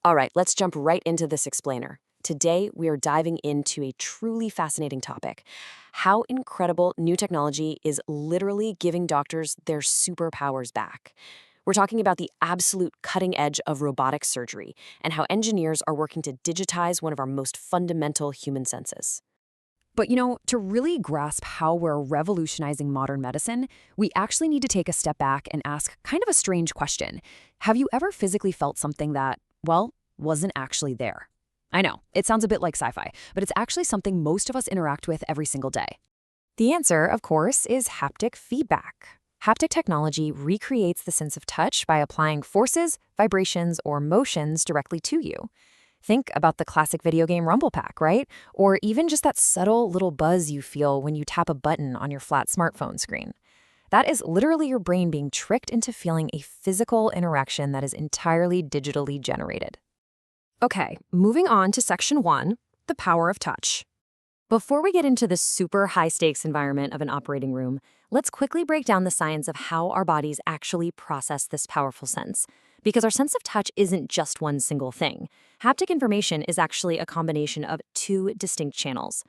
All right, let's jump right into this explainer. Today, we are diving into a truly fascinating topic: how incredible new technology is literally giving doctors their superpowers back. We're talking about the absolute cutting edge of robotic surgery and how engineers are working to digitize one of our most fundamental human senses. But to really grasp how we're revolutionizing modern medicine, we actually need to take a step back and ask kind of a strange question. Have you ever physically felt something that, well, wasn't actually there? I know, it sounds a bit like sci-fi, but it's actually something most of us interact with every single day. The answer, of course, is haptic feedback. Haptic technology recreates the sense of touch by applying forces, vibrations, or motions directly to you. Think about the classic video game Rumble Pack, right? Or even just that subtle little buzz you feel when you tap a button on your flat smartphone screen. That is literally your brain being tricked into feeling a physical interaction that is entirely digitally generated. Okay, moving on to section 1, the power of touch. Before we get into the super high-stakes environment of an operating room, let's quickly break down the science of how our bodies actually process this powerful sense. Because our sense of touch isn't just one single thing. Haptic information is actually a combination of two distinct channels.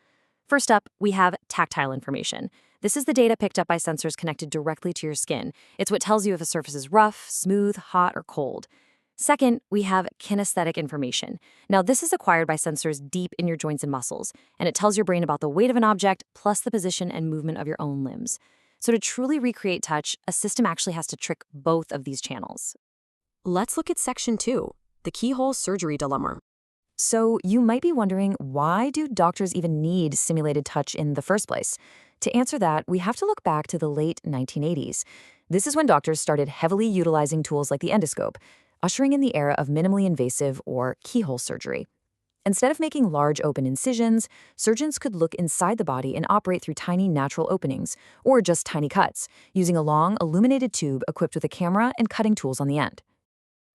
First up, we have tactile information. This is the data picked up by sensors connected directly to your skin. It's what tells you if a surface is rough, smooth, hot, or cold. Second, we have kinesthetic information. Now, this is acquired by sensors deep in your joints and muscles, and it tells your brain about the weight of an object plus the position and movement of your own limbs. So to truly recreate touch, a system actually has to trick both of these channels. Let's look at section 2, the keyhole surgery dilemma. So you might be wondering, why do doctors even need simulated touch in the first place? To answer that, we have to look back to the late 1980s. This is when doctors started heavily utilizing tools like the endoscope, ushering in the era of minimally invasive or keyhole surgery. Instead of making large open incisions, surgeons could look inside the body and operate through tiny natural openings, or just tiny cuts, using a long illuminated tube equipped with a camera and cutting tools on the end.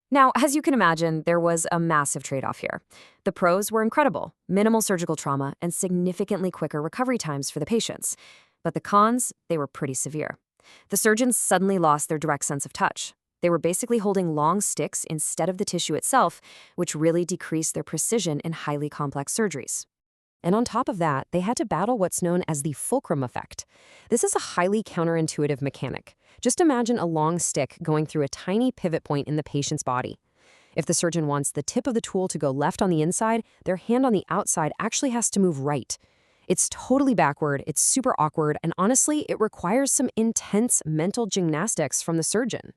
Now, as you can imagine, there was a massive trade-off here. The pros were incredible: minimal surgical trauma and significantly quicker recovery times for the patients. But the cons, they were pretty severe. The surgeons suddenly lost their direct sense of touch. They were basically holding long sticks instead of the tissue itself, which really decreased their precision in highly complex surgeries. And on top of that, they had to battle what's known as the Fulcrum Effect. This is a highly counterintuitive mechanic. Just imagine a long stick going through a tiny pivot point in the patient's body. If the surgeon wants the tip of the tool to go left on the inside, their hand on the outside actually has to move right. It's totally backward, it's super awkward, and honestly, it requires some intense mental gymnastics from the surgeon.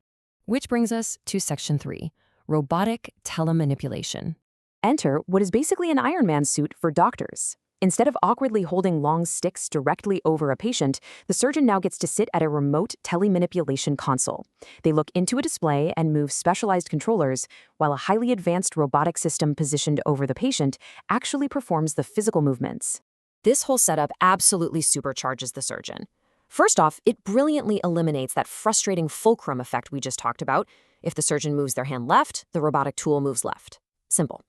Which brings us to section 3, robotic tele-manipulation. Enter what is basically an Iron Man suit for doctors. Instead of awkwardly holding long sticks directly over a patient, the surgeon now gets to sit at a remote tele-manipulation console. They look into a display and move specialized controllers, while a highly advanced robotic system positioned over the patient actually performs the physical movements. This whole setup absolutely supercharges the surgeon. First off, it brilliantly eliminates that frustrating fulcrum effect we just talked about. If the surgeon moves their hand left, the robotic tool moves left. Simple.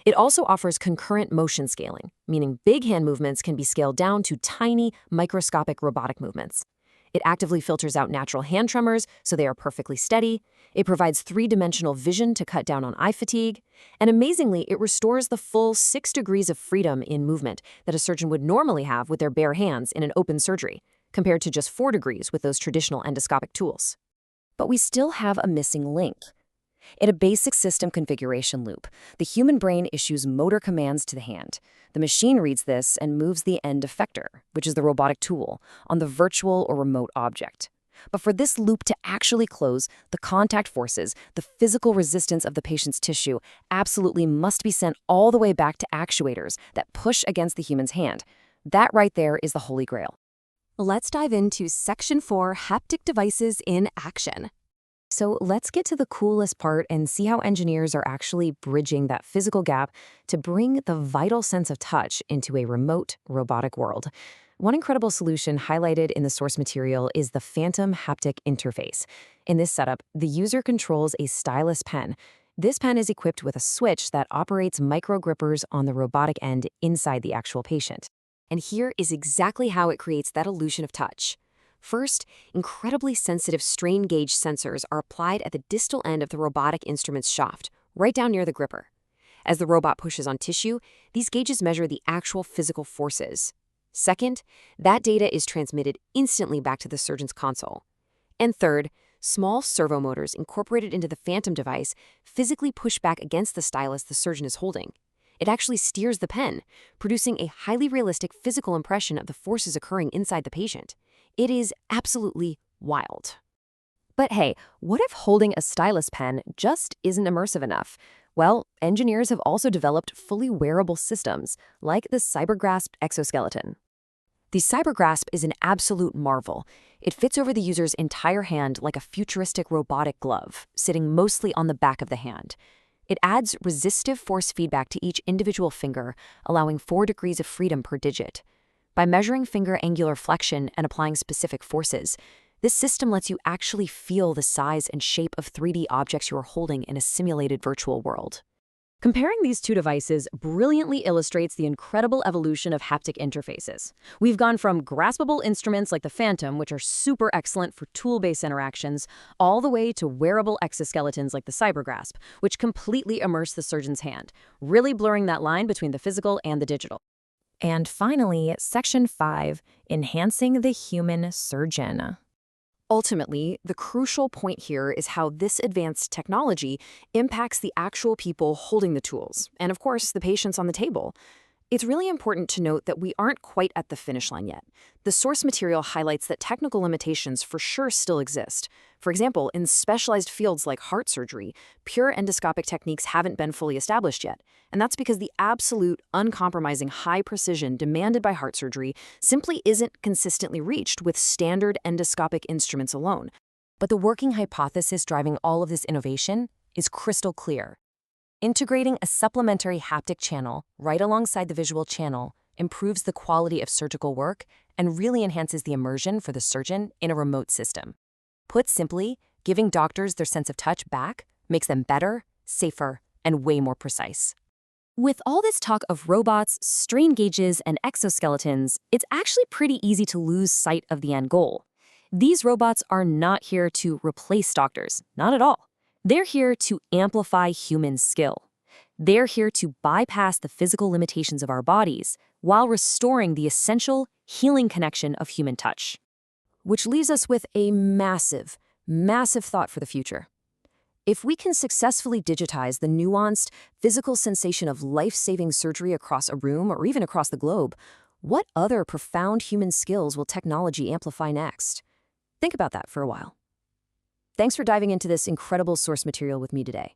It also offers concurrent motion scaling, meaning big hand movements can be scaled down to tiny, microscopic robotic movements. It actively filters out natural hand tremors so they are perfectly steady. It provides three-dimensional vision to cut down on eye fatigue. And amazingly, it restores the full 6 degrees of freedom in movement that a surgeon would normally have with their bare hands in an open surgery, compared to just 4 degrees with those traditional endoscopic tools. But we still have a missing link. In a basic system configuration loop, the human brain issues motor commands to the hand. The machine reads this and moves the end effector, which is the robotic tool, on the virtual or remote object. But for this loop to actually close, the contact forces, the physical resistance of the patient's tissue, absolutely must be sent all the way back to actuators that push against the human's hand. That right there is the holy grail. Let's dive into section 4, haptic devices in action. So let's get to the coolest part and see how engineers are actually bridging that physical gap to bring the vital sense of touch into a remote, robotic world. One incredible solution highlighted in the source material is the Phantom Haptic Interface. In this setup, the user controls a stylus pen. This pen is equipped with a switch that operates micro grippers on the robotic end inside the actual patient. And here is exactly how it creates that illusion of touch. First, incredibly sensitive strain gauge sensors are applied at the distal end of the robotic instrument's shaft, right down near the gripper. As the robot pushes on tissue, these gauges measure the actual physical forces. Second, that data is transmitted instantly back to the surgeon's console. And third, small servo motors incorporated into the Phantom device physically push back against the stylus the surgeon is holding. It actually steers the pen, producing a highly realistic physical impression of the forces occurring inside the patient. It is absolutely wild. But hey, what if holding a stylus pen just isn't immersive enough? Well, engineers have also developed fully wearable systems, like the CyberGrasp exoskeleton. The CyberGrasp is an absolute marvel. It fits over the user's entire hand like a futuristic robotic glove, sitting mostly on the back of the hand. It adds resistive force feedback to each individual finger, allowing 4 degrees of freedom per digit. By measuring finger angular flexion and applying specific forces, this system lets you actually feel the size and shape of 3D objects you are holding in a simulated virtual world. Comparing these two devices brilliantly illustrates the incredible evolution of haptic interfaces. We've gone from graspable instruments like the Phantom, which are super excellent for tool-based interactions, all the way to wearable exoskeletons like the CyberGrasp, which completely immerse the surgeon's hand, really blurring that line between the physical and the digital. And finally, Section 5, Enhancing the Human Surgeon. Ultimately, the crucial point here is how this advanced technology impacts the actual people holding the tools, and of course, the patients on the table. It's really important to note that we aren't quite at the finish line yet. The source material highlights that technical limitations for sure still exist. For example, in specialized fields like heart surgery, pure endoscopic techniques haven't been fully established yet. And that's because the absolute, uncompromising high precision demanded by heart surgery simply isn't consistently reached with standard endoscopic instruments alone. But the working hypothesis driving all of this innovation is crystal clear. Integrating a supplementary haptic channel right alongside the visual channel improves the quality of surgical work and really enhances the immersion for the surgeon in a remote system. Put simply, giving doctors their sense of touch back makes them better, safer, and way more precise. With all this talk of robots, strain gauges, and exoskeletons, it's actually pretty easy to lose sight of the end goal. These robots are not here to replace doctors, not at all. They're here to amplify human skill. They're here to bypass the physical limitations of our bodies while restoring the essential healing connection of human touch. Which leaves us with a massive, massive thought for the future. If we can successfully digitize the nuanced physical sensation of life-saving surgery across a room or even across the globe, what other profound human skills will technology amplify next? Think about that for a while. Thanks for diving into this incredible source material with me today.